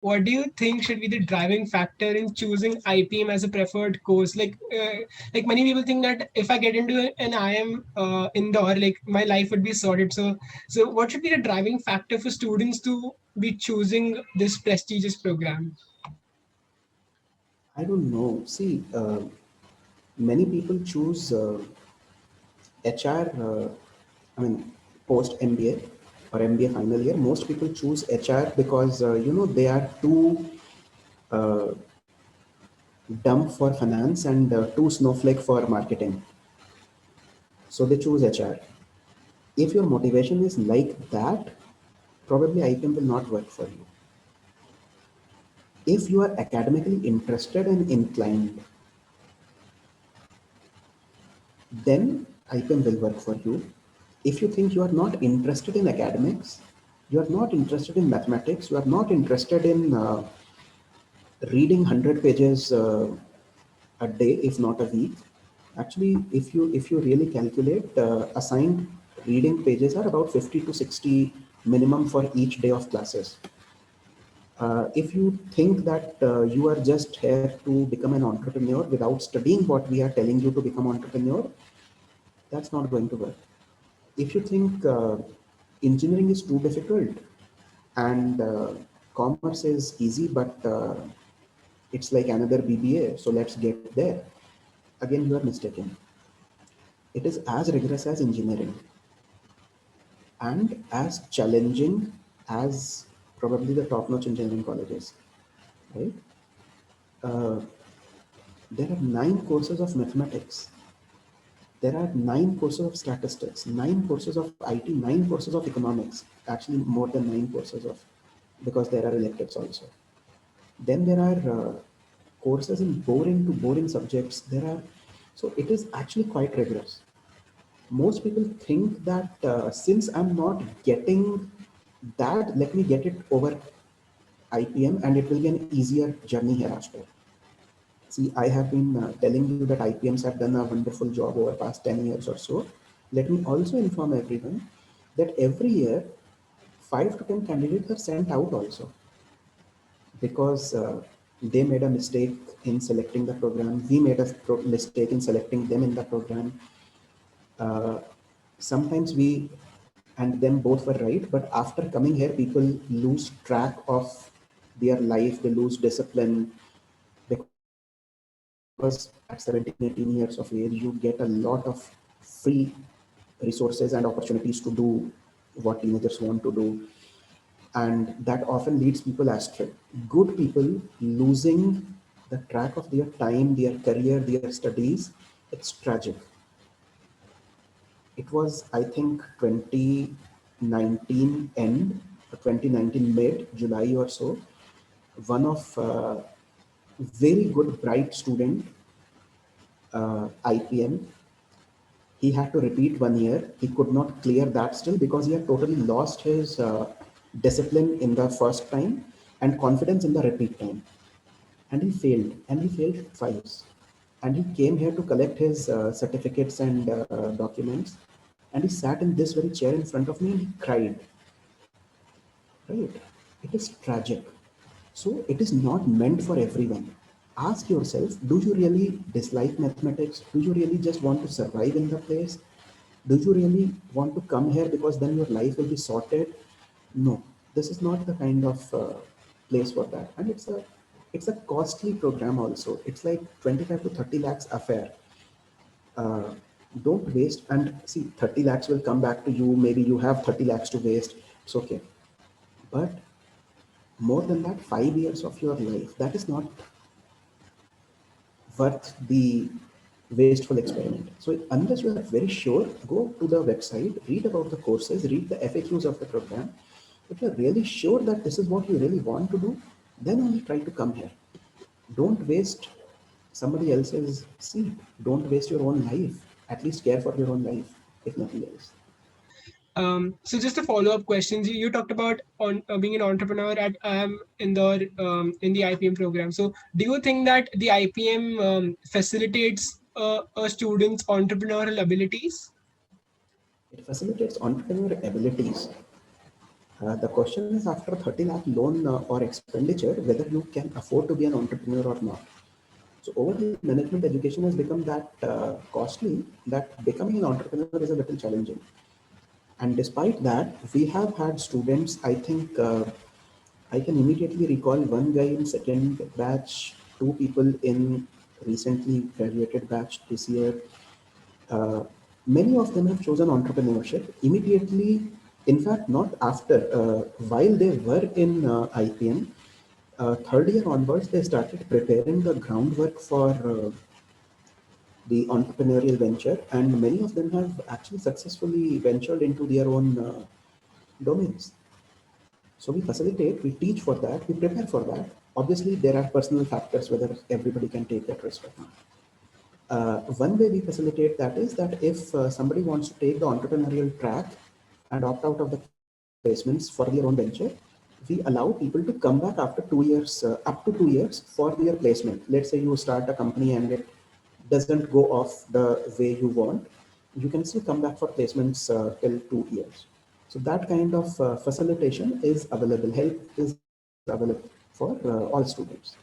What do you think should be the driving factor in choosing IPM as a preferred course? Like many people think that if I get into an IM indoor, like my life would be sorted. So what should be the driving factor for students to be choosing this prestigious program? I don't know. See, many people choose HR, I mean, post MBA or MBA final year. Most people choose HR because, they are too uh, dumb for finance and too snowflake for marketing. So they choose HR. If your motivation is like that, probably IPM will not work for you. If you are academically interested and inclined, then IPM will work for you. If you think you are not interested in academics, you are not interested in mathematics, you are not interested in reading 100 pages a day, if not a week. Actually, if you really calculate, assigned reading pages are about 50 to 60 minimum for each day of classes. If you think that you are just here to become an entrepreneur without studying what we are telling you to become entrepreneur, that's not going to work. If you think engineering is too difficult and commerce is easy, but it's like another BBA, so let's get there. Again, you are mistaken. It is as rigorous as engineering and as challenging as probably the top-notch engineering colleges, right? Uh, there are 9 courses of mathematics. There are 9 courses of statistics, 9 courses of IT, 9 courses of economics. Actually, more than 9 courses of, because there are electives also. Then there are courses in boring to boring subjects. So it is actually quite rigorous. Most people think that since I'm not getting that, let me get it over IPM and it will be an easier journey hereafter. See, I have been telling you that IPMs have done a wonderful job over past 10 years or so. Let me also inform everyone that every year 5 to 10 candidates are sent out also because they made a mistake in selecting the program. We made a mistake in selecting them in the program. Uh, Sometimes we and them both were right, but after coming here, people lose track of their life, they lose discipline because at 17, 18 years of age, you get a lot of free resources and opportunities to do what teenagers want to do. And that often leads people astray. Good people losing the track of their time, their career, their studies, it's tragic. It was, I think, 2019 end, 2019 mid, July or so. One of very good, bright student, IPM, he had to repeat 1 year. He could not clear that still because he had totally lost his discipline in the first time and confidence in the repeat time. And he failed twice. And he came here to collect his certificates and documents. And he sat in this very chair in front of me and he cried. Right? It is tragic. So it is not meant for everyone. Ask yourself, do you really dislike mathematics? Do you really just want to survive in the place? Do you really want to come here because then your life will be sorted? No, this is not the kind of place for that. And it's a costly program also. It's like 25 to 30 lakhs affair. uh, don't waste, and see, 30 lakhs will come back to you. Maybe you have 30 lakhs to waste, it's okay. But more than that, 5 years of your life, that is not worth the wasteful experiment. So unless you are very sure, go to the website, read about the courses, read the FAQs of the program. If you're really sure that this is what you really want to do, then only try to come here. Don't waste somebody else's seat. Don't waste your own life. At least care for your own life, if nothing else. So just a follow-up question. You talked about being an entrepreneur at in the IPM program. So do you think that the IPM facilitates a student's entrepreneurial abilities? It facilitates entrepreneur abilities. The question is after 30 lakh loan or expenditure, whether you can afford to be an entrepreneur or not. So over the management education has become that costly that becoming an entrepreneur is a little challenging. And despite that, we have had students, I think I can immediately recall one guy in second batch, two people in recently graduated batch this year. Uh, Many of them have chosen entrepreneurship immediately. In fact, not after, while they were in IPM, third year onwards, they started preparing the groundwork for the entrepreneurial venture, and many of them have actually successfully ventured into their own domains. So we facilitate, we teach for that, we prepare for that. Obviously, there are personal factors whether everybody can take that risk or not. One way we facilitate that is that if somebody wants to take the entrepreneurial track and opt out of the placements for their own venture, we allow people to come back after 2 years, up to 2 years for their placement. Let's say you start a company and it doesn't go off the way you want, you can still come back for placements till 2 years. So that kind of facilitation is available, help is available for all students.